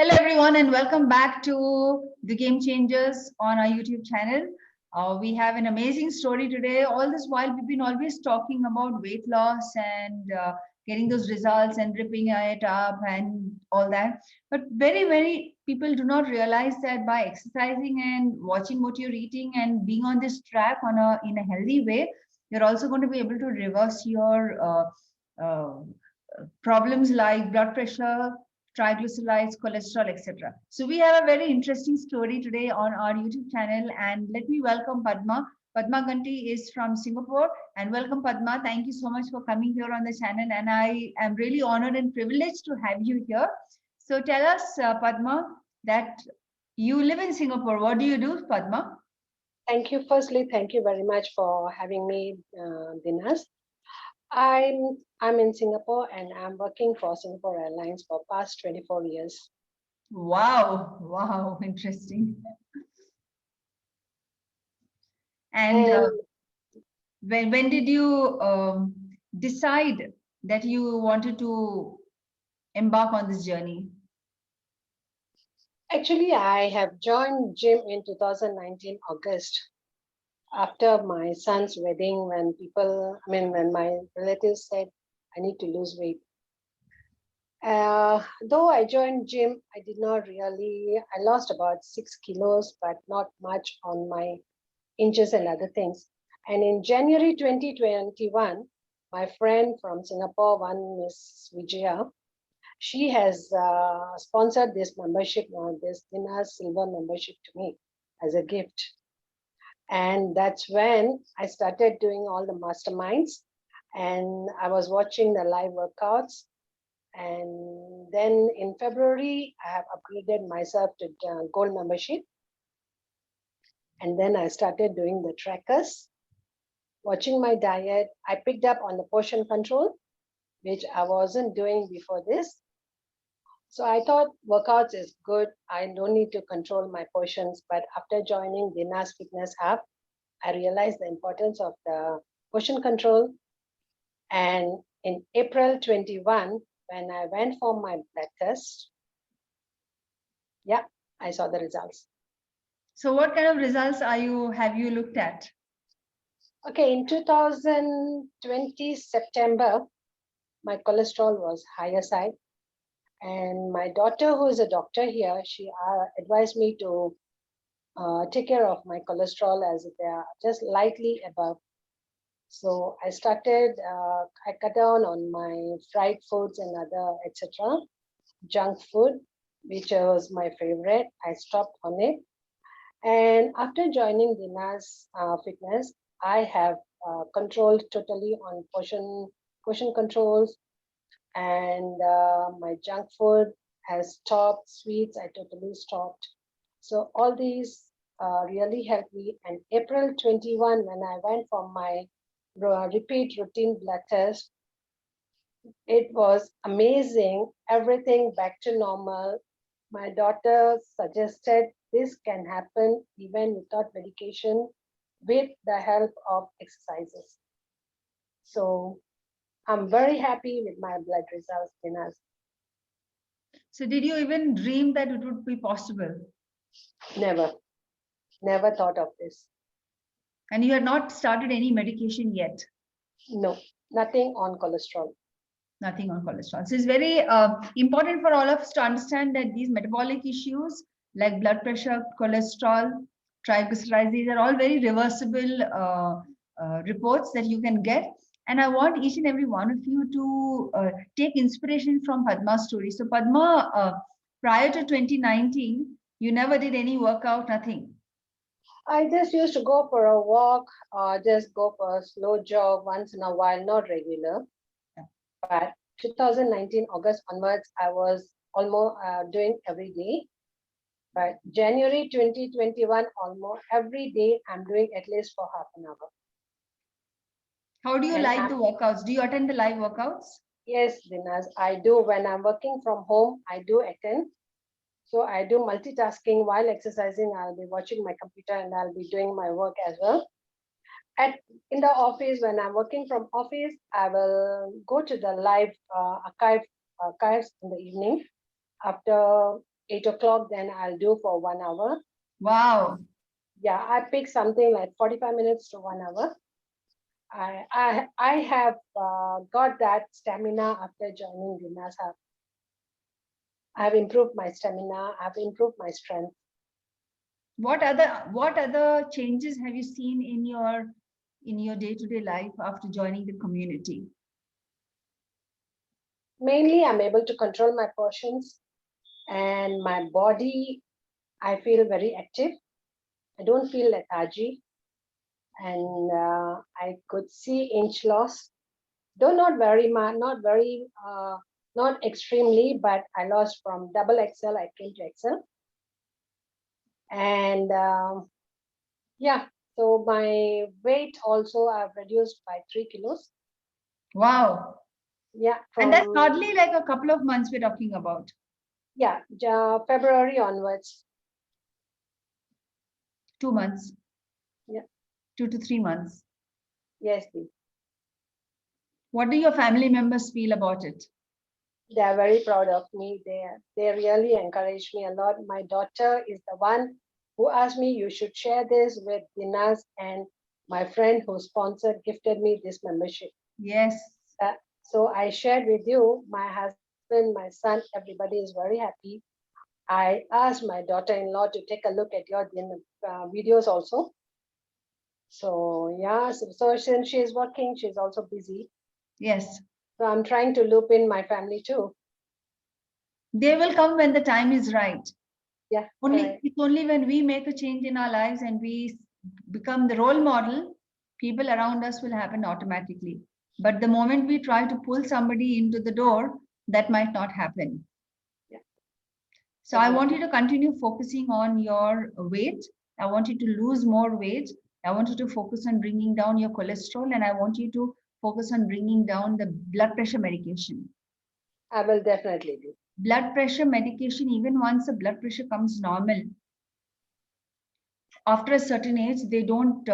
Hello everyone and welcome back to the Game Changers on our YouTube channel. We have an amazing story today. All this while we've been always talking about weight loss and getting those results and ripping it up and all that. But very people do not realize that by exercising and watching what you're eating and being on this track in a healthy way, you're also going to be able to reverse your problems like blood pressure, triglycerides, cholesterol, etc. So we have a very interesting story today on our YouTube channel, and let me welcome Padma. Padma Ganti is from Singapore, and welcome Padma. Thank you so much for coming here on the channel, and I am really honored and privileged to have you here. So tell us, Padma, that you live in Singapore. What do you do, Padma? Thank you. Firstly, thank you very much for having me, Dinas. I'm in Singapore and I'm working for Singapore Airlines for past 24 years. Wow, interesting. And when did you decide that you wanted to embark on this journey? Actually, I have joined gym in 2019 August after my son's wedding, when my relatives said I need to lose weight. Though I joined gym, I lost about 6 kilos, but not much on my inches and other things. And in January 2021, my friend from Singapore, one Miss Vijaya, she has sponsored this membership, this Dinas Silver membership to me as a gift. And that's when I started doing all the masterminds, and I was watching the live workouts. And then in February, I have upgraded myself to gold membership. And then I started doing the trackers, watching my diet. I picked up on the portion control, which I wasn't doing before this. So I thought workouts is good. I don't need to control my portions. But after joining Dinas Fitness Hub, I realized the importance of the portion control. And in April 21, when I went for my blood test, I saw the results. So what kind of results have you looked at? Okay, in 2020 September, my cholesterol was higher side. And my daughter, who is a doctor here, she advised me to take care of my cholesterol as they are just lightly above. So I started, I cut down on my fried foods and other, etc. Junk food, which was my favorite. I stopped on it. And after joining Dinas Fitness, I have controlled totally on portion controls, and my junk food has stopped. Sweets, I totally stopped. So all these really helped me. And April 21, when I went for my repeat routine blood test, it was amazing. Everything back to normal. My daughter suggested this can happen even without medication, with the help of exercises. So I'm very happy with my blood results, Dinas. So did you even dream that it would be possible? Never thought of this. And you had not started any medication yet? No, nothing on cholesterol. Nothing on cholesterol. So it's very important for all of us to understand that these metabolic issues like blood pressure, cholesterol, triglycerides, these are all very reversible reports that you can get. And I want each and every one of you to take inspiration from Padma's story. So Padma, prior to 2019, you never did any workout, nothing. I just used to go for a walk or just go for a slow jog once in a while, not regular. Yeah. But 2019 August onwards, I was almost doing every day. But January 2021, almost every day, I'm doing at least for half an hour. How do you like the workouts? Do you attend the live workouts? Yes, Dinas, I do. When I'm working from home, I do attend. So I do multitasking while exercising. I'll be watching my computer and I'll be doing my work as well. In the office, when I'm working from office, I will go to the live archives in the evening after 8 o'clock, then I'll do for 1 hour. Wow. Yeah, I pick something like 45 minutes to 1 hour. I have got that stamina after joining Guinness. I have improved my stamina. I've improved my strength. What other changes have you seen in your day-to-day life after joining the community? Mainly, I'm able to control my portions, and my body, I feel very active. I don't feel lethargy, and I could see inch loss. Though not very much, not extremely, but I lost from double XL, I came to XL. And yeah, so my weight also I've reduced by 3 kilos. Wow. Yeah. And that's hardly like a couple of months we're talking about. Yeah, February onwards. 2 months. Yeah. 2 to 3 months. Yes, please. What do your family members feel about it? They are very proud of me. They really encourage me a lot. My daughter is the one who asked me, you should share this with Dinas, and my friend who sponsored gifted me this membership. Yes. So I shared with you, my husband, my son, everybody is very happy. I asked my daughter-in-law to take a look at your videos also. So yeah, so since she's working, she's also busy. Yes. So I'm trying to loop in my family too. They will come when the time is right. Yeah. It's only when we make a change in our lives and we become the role model, people around us will happen automatically. But the moment we try to pull somebody into the door, that might not happen. Yeah. So I want you to continue focusing on your weight. I want you to lose more weight. I want you to focus on bringing down your cholesterol, and I want you to focus on bringing down the blood pressure medication. I will definitely do. Blood pressure medication, even once the blood pressure comes normal, after a certain age, they don't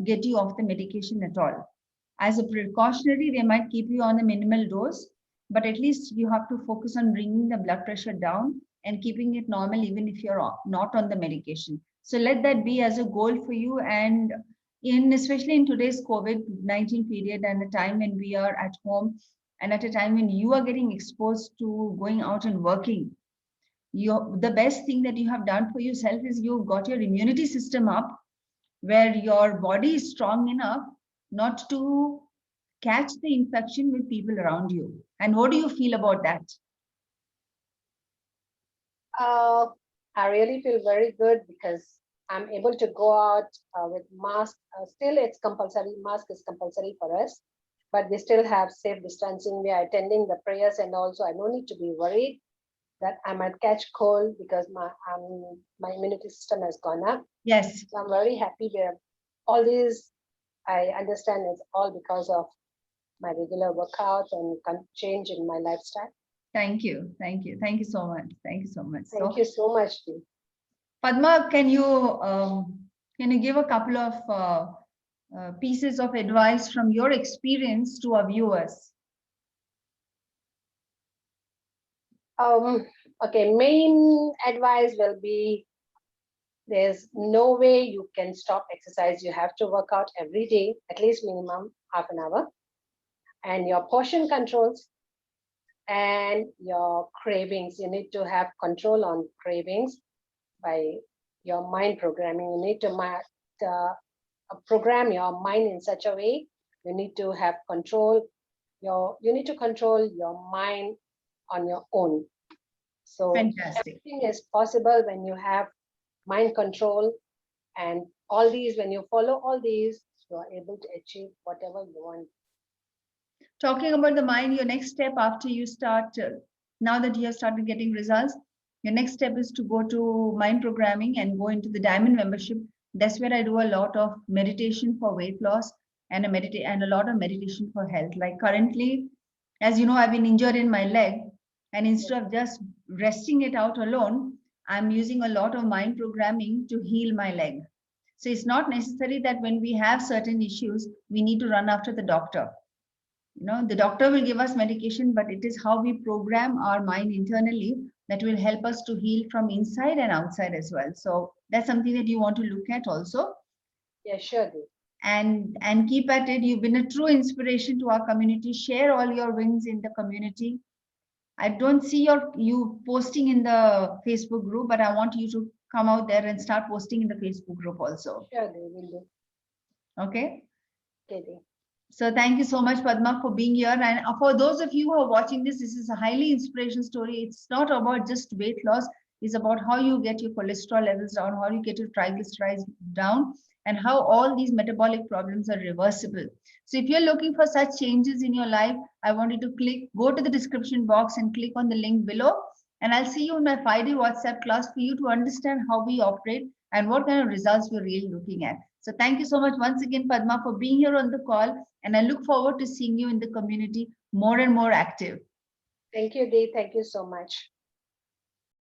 get you off the medication at all. As a precautionary, they might keep you on a minimal dose, but at least you have to focus on bringing the blood pressure down and keeping it normal, even if you're not on the medication. So let that be as a goal for you. And especially in today's COVID-19 period and the time when we are at home and at a time when you are getting exposed to going out and working, the best thing that you have done for yourself is you've got your immunity system up, where your body is strong enough not to catch the infection with people around you. And what do you feel about that? I really feel very good because I'm able to go out with mask. Still, it's compulsory. Mask is compulsory for us, but we still have safe distancing. We are attending the prayers, and also I don't need to be worried that I might catch cold because my immunity system has gone up. Yes. So I'm very happy there. All these, I understand, it's all because of my regular workout and change in my lifestyle. Thank you. Thank you. Thank you so much. Thank you so much. Thank you so much, Dee. Padma, can you give a couple of pieces of advice from your experience to our viewers? Okay, main advice will be there's no way you can stop exercise. You have to work out every day, at least minimum half an hour. And your portion controls and your cravings. You need to have control on cravings by your mind programming. You need to program your mind in such a way. You need to have control. You need to control your mind on your own. So fantastic. Everything is possible when you have mind control, and all these, when you follow all these, you are able to achieve whatever you want. Talking about the mind, your next step after you start, now that you have started getting results, your next step is to go to mind programming and go into the diamond membership. That's where I do a lot of meditation for weight loss and a lot of meditation for health. Like currently, as you know, I've been injured in my leg, and instead of just resting it out alone, I'm using a lot of mind programming to heal my leg. So it's not necessary that when we have certain issues, we need to run after the doctor. The doctor will give us medication, but it is how we program our mind internally that will help us to heal from inside and outside as well. So that's something that you want to look at also. Yeah, sure. And keep at it. You've been a true inspiration to our community. Share all your wins in the community. I don't see you posting in the Facebook group, but I want you to come out there and start posting in the Facebook group also. Sure, they will do. Okay. Okay. So thank you so much, Padma, for being here. And for those of you who are watching this, this is a highly inspirational story. It's not about just weight loss. It's about how you get your cholesterol levels down, how you get your triglycerides down, and how all these metabolic problems are reversible. So if you're looking for such changes in your life, I want you to go to the description box and click on the link below. And I'll see you in my 5-day WhatsApp class for you to understand how we operate and what kind of results we're really looking at. So thank you so much once again, Padma, for being here on the call. And I look forward to seeing you in the community more and more active. Thank you, Dee. Thank you so much.